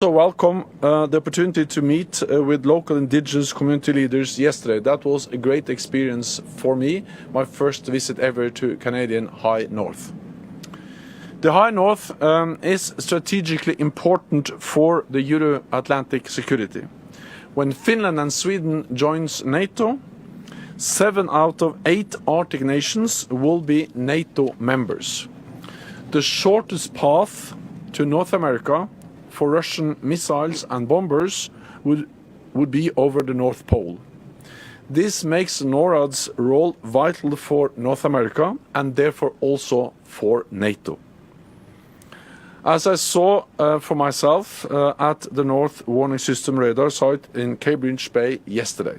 Also welcome the opportunity to meet with local indigenous community leaders yesterday. That was a great experience for me, my first visit ever to Canadian High North. The High North is strategically important for the Euro-Atlantic security. When Finland and Sweden joins NATO, 7 out of 8 Arctic nations will be NATO members. The shortest path to North America for Russian missiles and bombers would be over the North Pole. This makes NORAD's role vital for North America and therefore also for NATO. As I saw for myself at the North Warning System radar site in Cambridge Bay yesterday.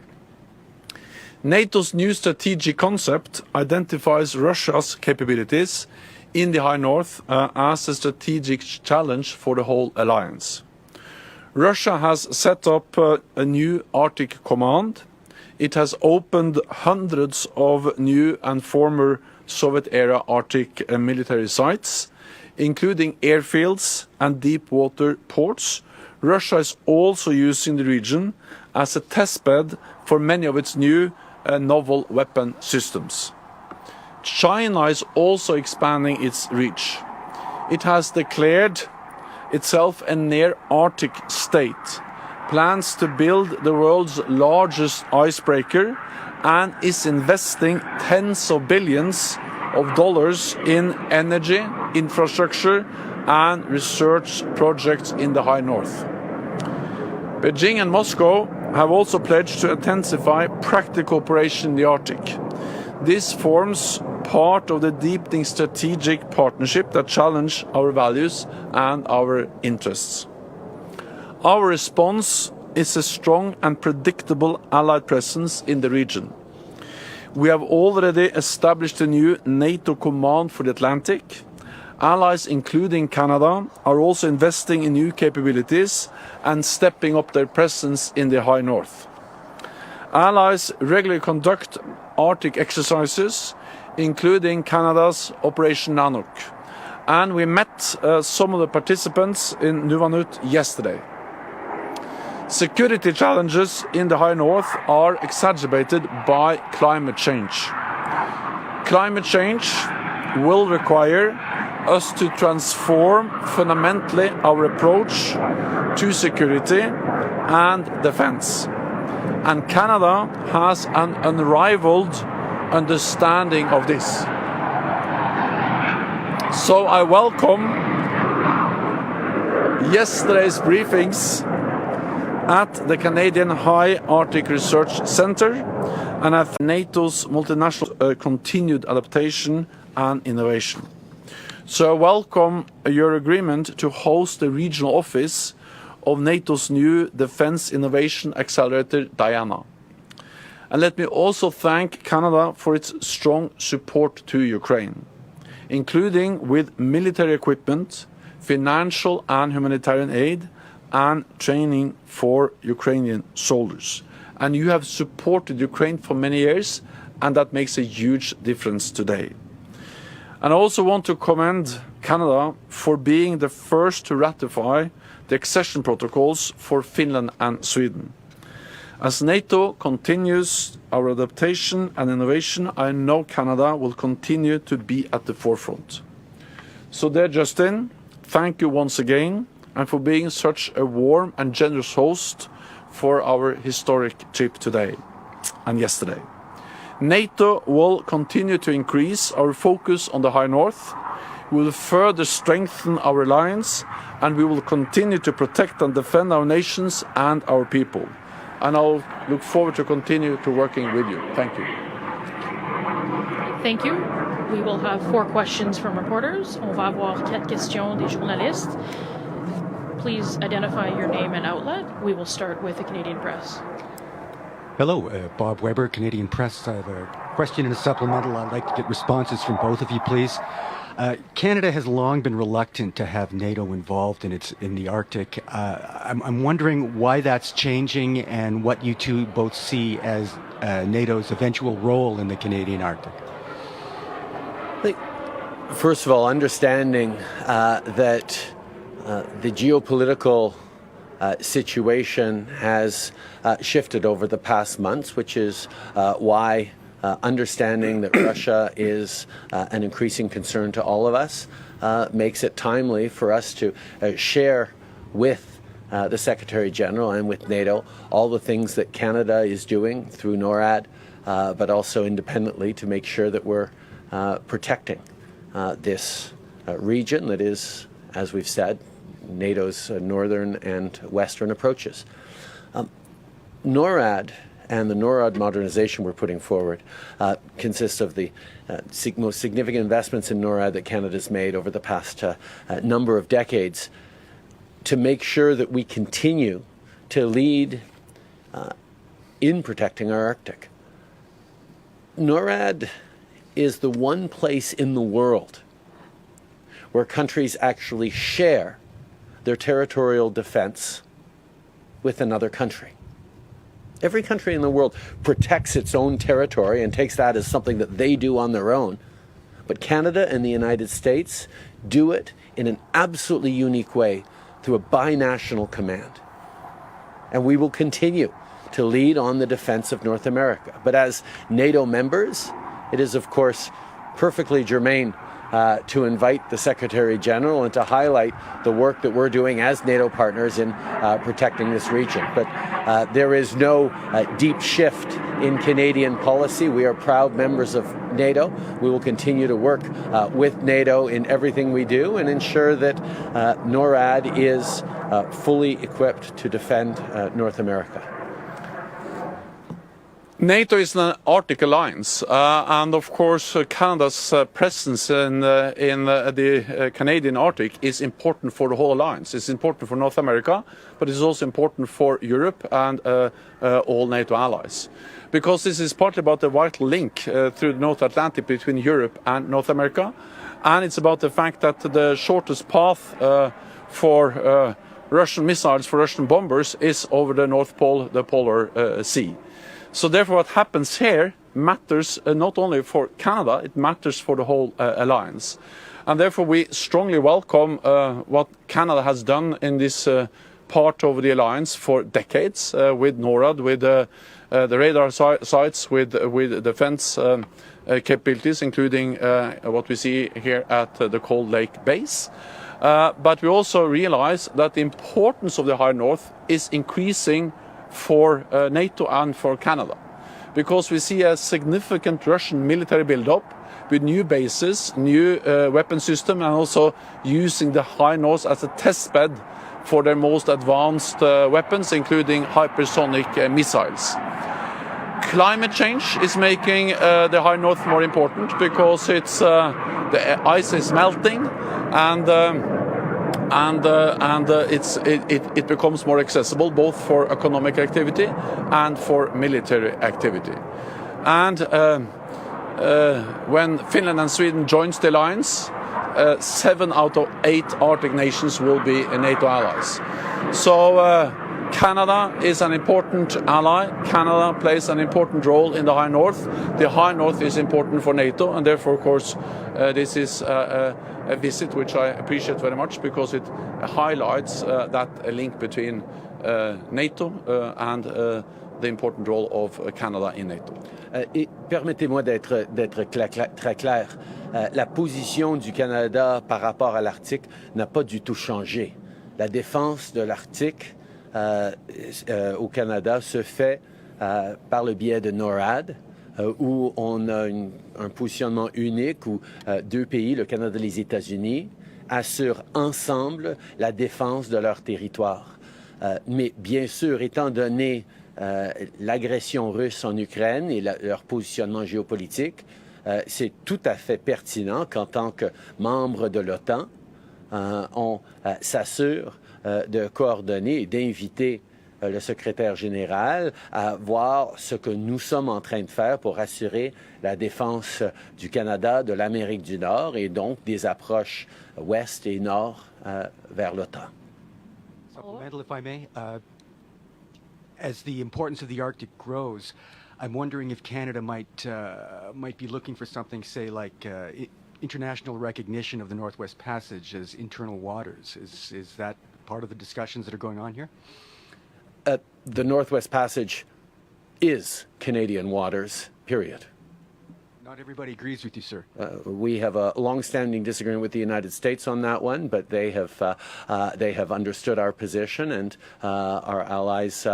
NATO's new strategic concept identifies Russia's capabilities in the High North as a strategic challenge for the whole alliance. Russia has set up a new Arctic command. It has opened hundreds of new and former Soviet-era Arctic military sites, including airfields and deep water ports. Russia is also using the region as a testbed for many of its new novel weapon systems. China is also expanding its reach. It has declared itself a near-Arctic state, plans to build the world's largest icebreaker, and is investing tens of billions of dollars in energy, infrastructure, and research projects in the High North. Beijing and Moscow have also pledged to intensify practical cooperation in the Arctic. This forms part of the deepening strategic partnership that challenge our values and our interests. Our response is a strong and predictable allied presence in the region. We have already established a new NATO command for the Atlantic. Allies, including Canada, are also investing in new capabilities and stepping up their presence in the High North. Allies regularly conduct Arctic exercises, including Canada's Operation Nanook. And we met some of the participants in Nunavut yesterday. Security challenges in the High North are exacerbated by climate change. Climate change will require us to transform fundamentally our approach to security and defense. And Canada has an unrivaled understanding of this. So I welcome yesterday's briefings at the Canadian High Arctic Research Centre and at NATO's multinational continued adaptation and innovation. So I welcome your agreement to host the regional office of NATO's new Defence Innovation Accelerator, Diana. And let me also thank Canada for its strong support to Ukraine, including with military equipment, financial and humanitarian aid, and training for Ukrainian soldiers. And you have supported Ukraine for many years, and that makes a huge difference today. And I also want to commend Canada for being the first to ratify the accession protocols for Finland and Sweden. As NATO continues our adaptation and innovation, I know Canada will continue to be at the forefront. So dear Justin, thank you once again and for being such a warm and generous host for our historic trip today and yesterday. NATO will continue to increase our focus on the High North. We will further strengthen our alliance, and we will continue to protect and defend our nations and our people. And I'll look forward to continue to working with you. Thank you. Thank you. We will have 4 questions from reporters. On va avoir 4 questions des journalistes. Please identify your name and outlet. We will start with the Canadian Press. Hello, Bob Weber, Canadian Press. I have a question and a supplemental. I'd like to get responses from both of you, please. Canada has long been reluctant to have NATO involved in the Arctic. I'm wondering why that's changing and what you two both see as NATO's eventual role in the Canadian Arctic. I think, first of all, understanding that the geopolitical situation has shifted over the past months, which is why understanding that Russia is an increasing concern to all of us makes it timely for us to share with the Secretary General and with NATO all the things that Canada is doing through NORAD, but also independently to make sure that we're protecting this region that is, as we've said, NATO's northern and western approaches. NORAD and the NORAD modernization we're putting forward consists of the most significant investments in NORAD that Canada's made over the past number of decades to make sure that we continue to lead in protecting our Arctic. NORAD is the one place in the world where countries actually share their territorial defense with another country. Every country in the world protects its own territory and takes that as something that they do on their own. But Canada and the United States do it in an absolutely unique way through a binational command. And we will continue to lead on the defense of North America. But as NATO members, it is of course perfectly germane to invite the Secretary General and to highlight the work that we're doing as NATO partners in protecting this region. But there is no deep shift in Canadian policy. We are proud members of NATO. We will continue to work with NATO in everything we do and ensure that NORAD is fully equipped to defend North America. NATO is an Arctic alliance, and of course Canada's presence in the Canadian Arctic is important for the whole alliance. It's important for North America, but it's also important for Europe and all NATO allies. Because this is partly about the vital link through the North Atlantic between Europe and North America, and it's about the fact that the shortest path for Russian missiles, for Russian bombers, is over the North Pole, the Polar Sea. So therefore what happens here matters not only for Canada, it matters for the whole alliance. And therefore we strongly welcome what Canada has done in this part of the alliance for decades with NORAD, with the radar sites, with defense capabilities, including what we see here at the Cold Lake base. But we also realize that the importance of the High North is increasing for NATO and for Canada, because we see a significant Russian military build-up with new bases, new weapon system, and also using the High North as a test bed for their most advanced weapons, including hypersonic missiles. Climate change is making the High North more important because it's the ice is melting, and it becomes more accessible both for economic activity and for military activity. And when Finland and Sweden joins the alliance, 7 out of 8 Arctic nations will be NATO allies. So Canada is an important ally. Canada plays an important role in the High North. The High North is important for NATO, and therefore, of course, this is a visit which I appreciate very much, because it highlights that link between NATO and the important role of Canada in NATO. Et permettez-moi d'être très clair. La position du Canada par rapport à l'Arctique n'a pas du tout changé. La défense de l'Arctique au Canada se fait par le biais de NORAD, où on a un positionnement unique où 2 pays, le Canada et les États-Unis, assurent ensemble la défense de leur territoire. Mais bien sûr, étant donné l'agression russe en Ukraine et leur positionnement géopolitique, c'est tout à fait pertinent qu'en tant que membre de l'OTAN, on s'assure de coordonner et d'inviter le secrétaire général à voir ce que nous sommes en train de faire pour assurer la défense du Canada, de l'Amérique du Nord, et donc des approches ouest et nord vers l'OTAN. Supplemental, if I may. As the importance of the Arctic grows, I'm wondering if Canada might be looking for something, say, like international recognition of the Northwest Passage as internal waters. Is that part of the discussions that are going on here? The Northwest Passage is Canadian waters, period. Not everybody agrees with you, sir. We have a long-standing disagreement with the United States on that one, but they have understood our position, and our allies,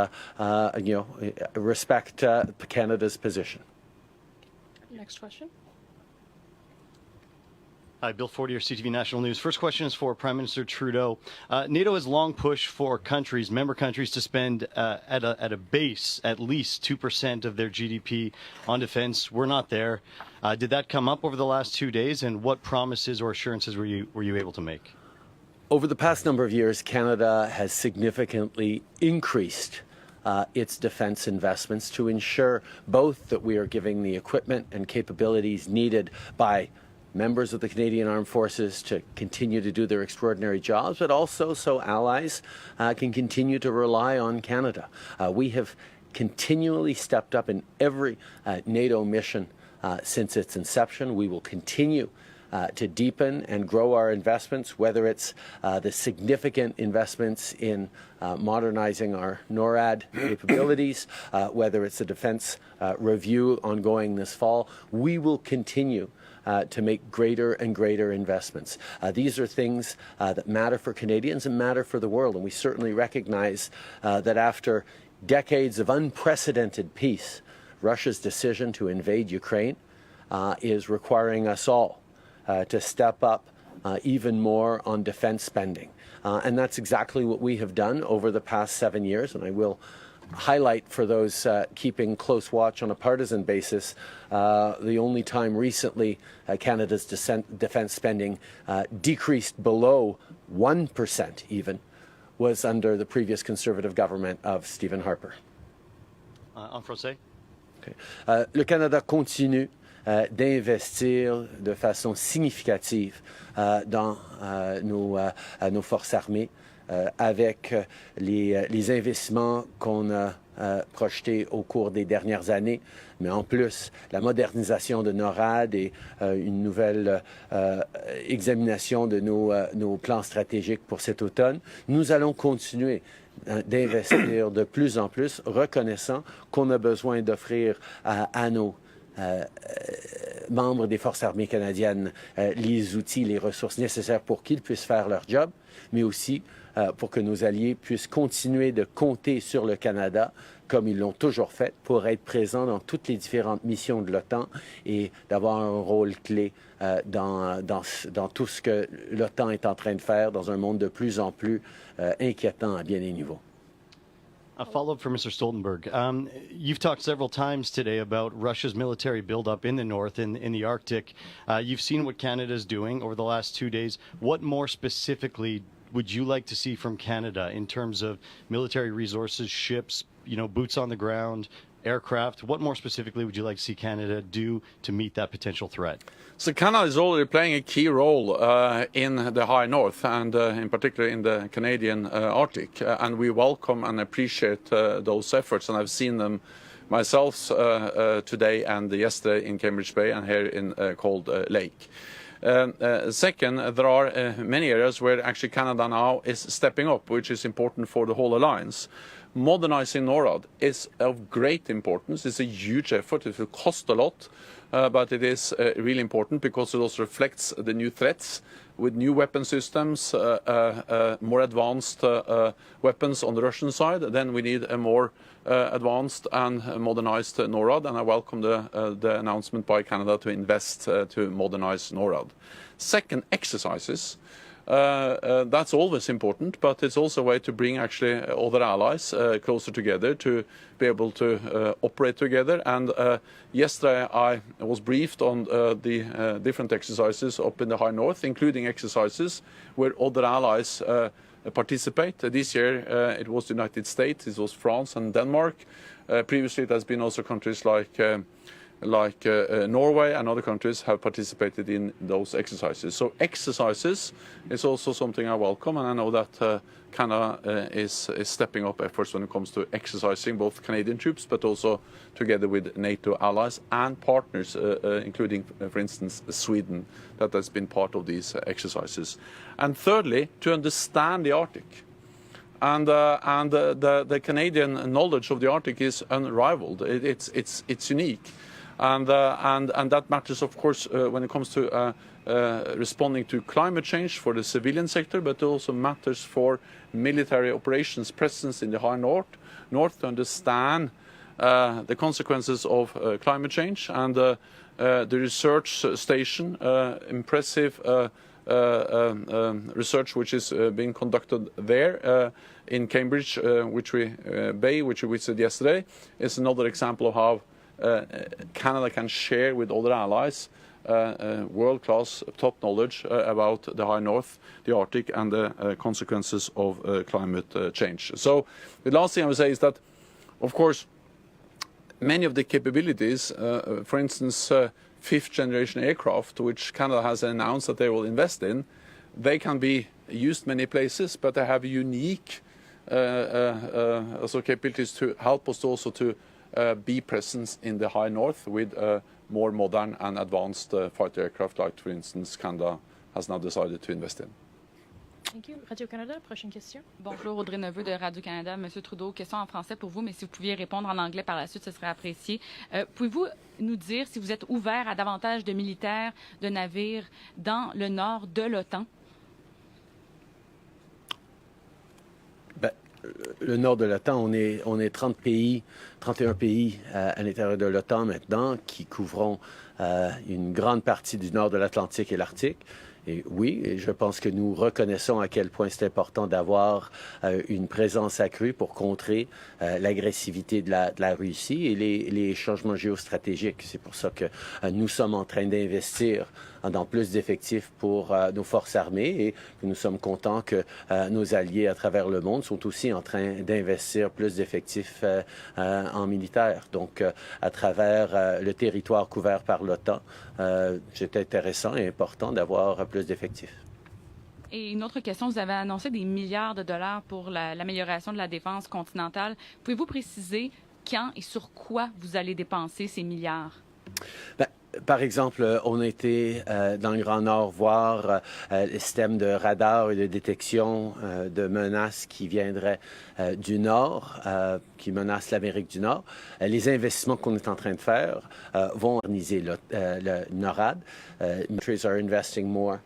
respect Canada's position. Next question. Hi, Bill Fortier, CTV National News. First question is for Prime Minister Trudeau. NATO has long pushed for member countries, to spend at a base at least 2% of their GDP on defense. We're not there. Did that come up over the last 2 days, and what promises or assurances were you able to make? Over the past number of years, Canada has significantly increased its defense investments to ensure both that we are giving the equipment and capabilities needed by members of the Canadian Armed Forces to continue to do their extraordinary jobs, but also so allies can continue to rely on Canada. We have continually stepped up in every NATO mission since its inception. We will continue to deepen and grow our investments, whether it's the significant investments in modernizing our NORAD capabilities, whether it's a defense review ongoing this fall. We will continue to make greater and greater investments. These are things that matter for Canadians and matter for the world, and we certainly recognize that after decades of unprecedented peace, Russia's decision to invade Ukraine is requiring us all to step up even more on defense spending. And that's exactly what we have done over the past 7 years, and I will highlight for those keeping close watch on a partisan basis, the only time recently Canada's defense spending decreased below 1% even was under the previous Conservative government of Stephen Harper. En français? Okay. Le Canada continue d'investir de façon significative dans nos forces armées. Avec les investissements qu'on a projetés au cours des dernières années, mais en plus la modernisation de NORAD et une nouvelle examination de nos plans stratégiques pour cet automne, nous allons continuer d'investir de plus en plus, reconnaissant qu'on a besoin d'offrir à nos membres des forces armées canadiennes les outils, les ressources nécessaires pour qu'ils puissent faire leur job, mais aussi pour que nos alliés puissent continuer de compter sur le Canada, comme ils l'ont toujours fait, pour être présents dans toutes les différentes missions de l'OTAN et d'avoir un rôle clé dans tout ce que l'OTAN est en train de faire dans un monde de plus en plus inquiétant à bien des niveaux. A follow-up for Mr. Stoltenberg. You've talked several times today about Russia's military buildup in the north, in the Arctic. You've seen what Canada is doing over the last 2 days. What more specifically would you like to see from Canada in terms of military resources, ships, boots on the ground, aircraft? What more specifically would you like to see Canada do to meet that potential threat? So Canada is already playing a key role in the high north, and in particular in the Canadian Arctic, and we welcome and appreciate those efforts, and I've seen them myself today and yesterday in Cambridge Bay and here in Cold Lake. Second, there are many areas where actually Canada now is stepping up, which is important for the whole alliance. Modernizing NORAD is of great importance. It's a huge effort. It will cost a lot, but it is really important because it also reflects the new threats with new weapon systems, more advanced weapons on the Russian side. Then we need a more advanced and modernized NORAD, and I welcome the announcement by Canada to invest to modernize NORAD. Second, exercises. That's always important, but it's also a way to bring actually other allies closer together to be able to operate together. And yesterday I was briefed on the different exercises up in the high north, including exercises where other allies participate. This year it was the United States, it was France and Denmark. Previously it has been also countries like Norway and other countries have participated in those exercises. So exercises is also something I welcome, and I know that Canada is stepping up efforts when it comes to exercising both Canadian troops, but also together with NATO allies and partners, including, for instance, Sweden, that has been part of these exercises. And thirdly, to understand the Arctic. the Canadian knowledge of the Arctic is unrivaled. It's unique, and that matters, of course, when it comes to responding to climate change for the civilian sector, but it also matters for military operations presence in the high north to understand the consequences of climate change. And the research station, impressive research which is being conducted there in Cambridge, which we visited yesterday, is another example of how Canada can share with other allies world-class top knowledge about the high north, the Arctic, and the consequences of climate change. So the last thing I would say is that, of course, many of the capabilities, for instance, fifth-generation aircraft, which Canada has announced that they will invest in, they can be used many places, but they have unique also capabilities to help us also to be present in the high north with more modern and advanced fighter aircraft, like, for instance, Canada has now decided to invest in. Thank you. Radio-Canada, prochaine question. Bonjour, Audrey Neveu de Radio-Canada. Monsieur Trudeau, question en français pour vous, mais si vous pouviez répondre en anglais par la suite, ce serait apprécié. Pouvez-vous nous dire si vous êtes ouvert à davantage de militaires, de navires dans le nord de l'OTAN? Le nord de l'OTAN, on est 31 pays à l'intérieur de l'OTAN maintenant qui couvront une grande partie du nord de l'Atlantique et l'Arctique. Et oui, je pense que nous reconnaissons à quel point c'est important d'avoir une présence accrue pour contrer l'agressivité de la Russie et les changements géostratégiques. C'est pour ça que nous sommes en train d'investir dans plus d'effectifs pour nos forces armées et que nous sommes contents que nos alliés à travers le monde sont aussi en train d'investir plus d'effectifs en militaire. Donc, à travers le territoire couvert par l'OTAN, c'est intéressant et important d'avoir plus d'effectifs. Et une autre question, vous avez annoncé des milliards de dollars pour l'amélioration de la défense continentale. Pouvez-vous préciser quand et sur quoi vous allez dépenser ces milliards? Par exemple, on a été dans le Grand Nord voir les systèmes de radar et de détection de menaces qui viendraient du Nord, qui menacent l'Amérique du Nord. Les investissements qu'on est en train de faire vont moderniser le NORAD. Countries are investing more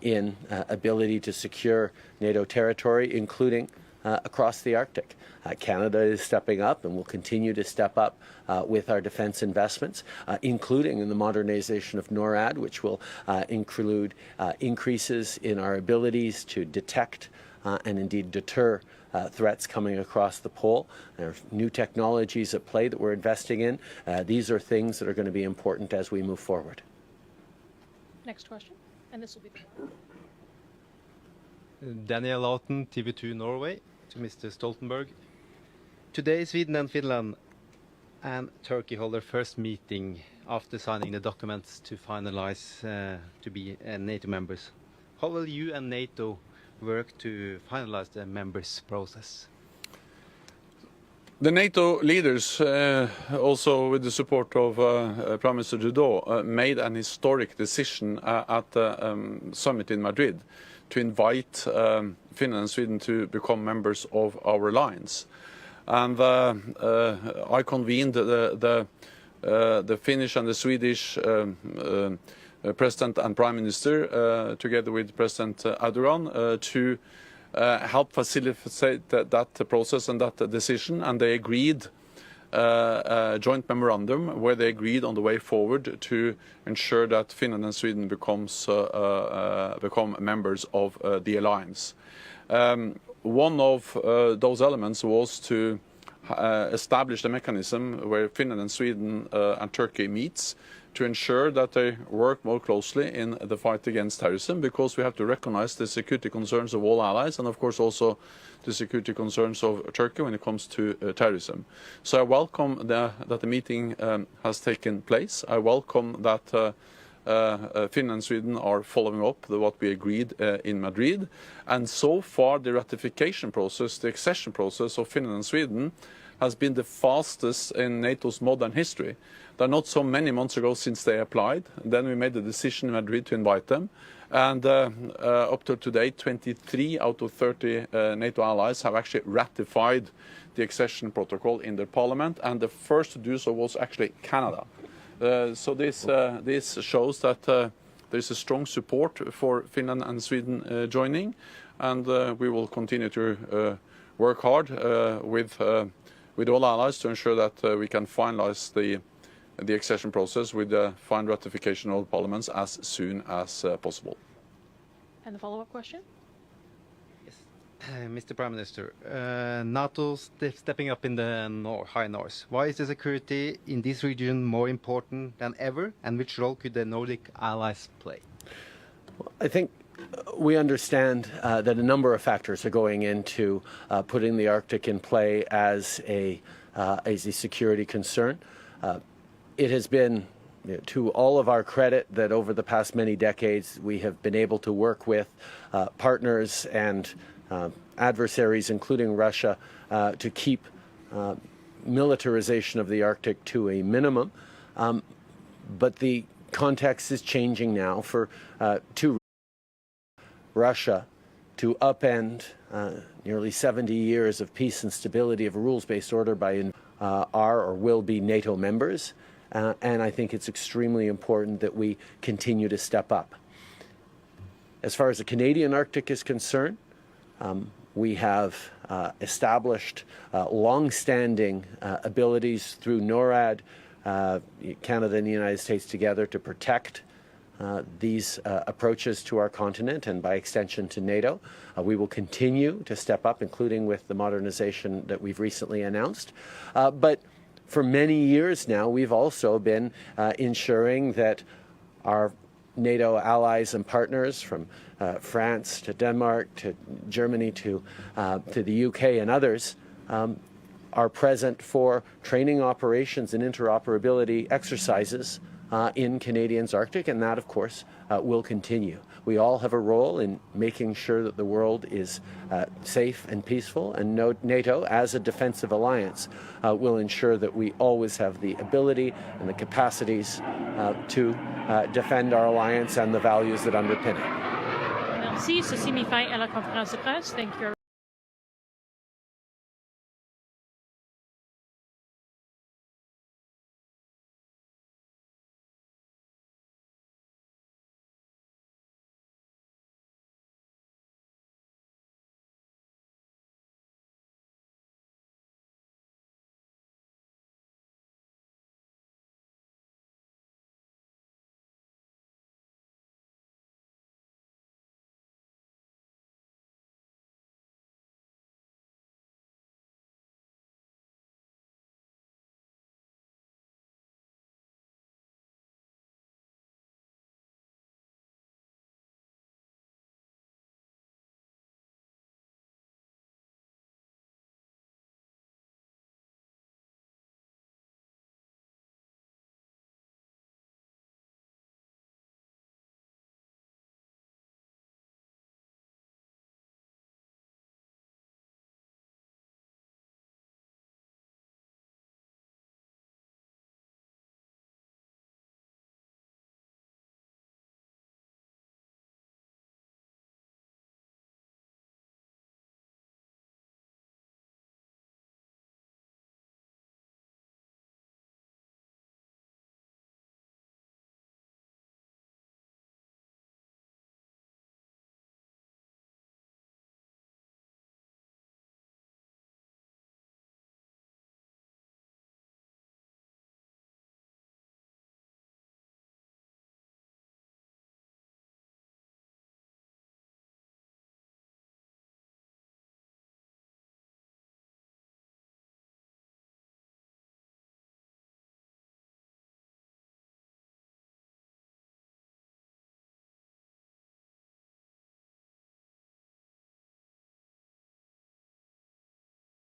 in ability to secure NATO territory, including across the Arctic. Canada is stepping up and will continue to step up with our defense investments, including in the modernization of NORAD, which will include increases in our abilities to detect and indeed deter threats coming across the pole. There are new technologies at play that we're investing in. These are things that are going to be important as we move forward. Next question, and this will be Daniel Lawton, TV2 Norway, to Mr. Stoltenberg. Today, Sweden and Finland and Turkey hold their first meeting after signing the documents to finalize to be NATO members. How will you and NATO work to finalize the members process? The NATO leaders, also with the support of Prime Minister Trudeau, made an historic decision at the summit in Madrid to invite Finland and Sweden to become members of our alliance. And I convened the Finnish and the Swedish President and Prime Minister, together with President Erdogan, to help facilitate that process and that decision. And they agreed a joint memorandum where they agreed on the way forward to ensure that Finland and Sweden become members of the alliance. One of those elements was to establish a mechanism where Finland and Sweden and Turkey meets to ensure that they work more closely in the fight against terrorism, because we have to recognize the security concerns of all allies and, of course, also the security concerns of Turkey when it comes to terrorism. So I welcome that the meeting has taken place. I welcome that Finland and Sweden are following up what we agreed in Madrid. And so far, the ratification process, the accession process of Finland and Sweden has been the fastest in NATO's modern history. There are not so many months ago since they applied. Then we made the decision in Madrid to invite them. And up to today, 23 out of 30 NATO allies have actually ratified the accession protocol in their parliament. And the first to do so was actually Canada. So this shows that there is a strong support for Finland and Sweden joining. And we will continue to work hard with all allies to ensure that we can finalize the accession process with the final ratification of all parliaments as soon as possible. And the follow-up question? Yes. Mr. Prime Minister, NATO stepping up in the high north. Why is the security in this region more important than ever, and which role could the Nordic allies play? Well, I think we understand that a number of factors are going into putting the Arctic in play as a security concern. It has been to all of our credit that over the past many decades we have been able to work with partners and adversaries, including Russia, to keep militarization of the Arctic to a minimum. But the context is changing now for Russia to upend nearly 70 years of peace and stability of a rules-based order by are or will be NATO members. And I think it's extremely important that we continue to step up. As far as the Canadian Arctic is concerned, we have established long-standing abilities through NORAD, Canada and the United States together to protect these approaches to our continent and by extension to NATO. We will continue to step up, including with the modernization that we've recently announced. But for many years now, we've also been ensuring that our NATO allies and partners, from France to Denmark to Germany to the UK and others, are present for training operations and interoperability exercises in Canadians' Arctic, and that, of course, will continue. We all have a role in making sure that the world is safe and peaceful, and NATO, as a defensive alliance, will ensure that we always have the ability and the capacities to defend our alliance and the values that underpin it. Merci. Ceci met fin à la conférence de presse. Thank you.